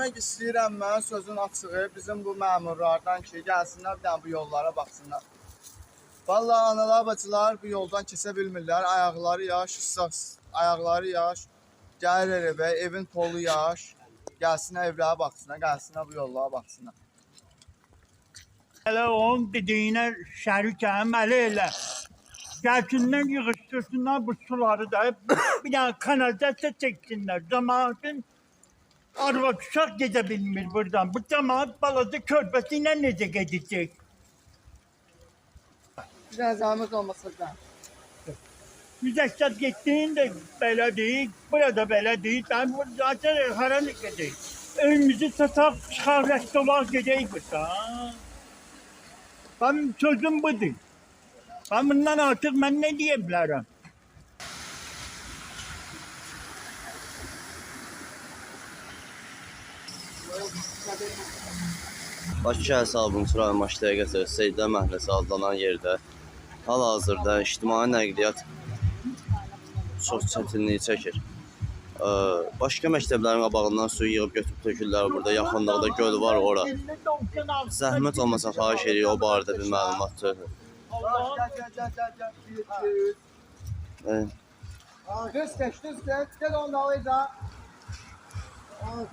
Xahiş istəyirəm mən sözün açığı bizim bu məmurlardan ki, gəlsinlər bir dənə bu yollara baxsınlar. Vallahi analar, bacılar bu yoldan keçə bilmirlər. Ayaqları yaş, ayaqları yaş. Gəlir evə, evin polu yaş. Gəlsinlər evlərə baxsınlar, gəlsinlər bu yollara baxsınlar. Elə onun dediyinə şərikəm, ələ elə. Gəlsinlər, yığışdırsınlar bu suları da, bir dənə kanalizasiya çəksinlər. Cəmaatın arvad uşaq gedə bilmir buradan. Bu cəmaat balaca körpəsi ilə necə gedəcək? Bir dənə zəhmət olmasa da. 187 də belədir, burada belədir. Ben bu zaten hara ne gedək? Önümüzü sataq, çıxar rəstolaq gedək burada. Benim sözüm budur. Ben bundan artıq mən nə deyə bilərəm? Bakı şəhər Sabunçu rayon Maştəqəsi Seyidlər məhəlləsi adlanan yerdə hal-hazırda ictimai nəqliyyat çox çətinlik çəkir. Başqa məktəblərin qabağından suyu yığıb götürüb tökürlər burada. Yaxınlıqda göl var ora. Zəhmət olmasa xahiş edirik o barədə bir məlumat tövür. Kız kaçtı, gel onları da.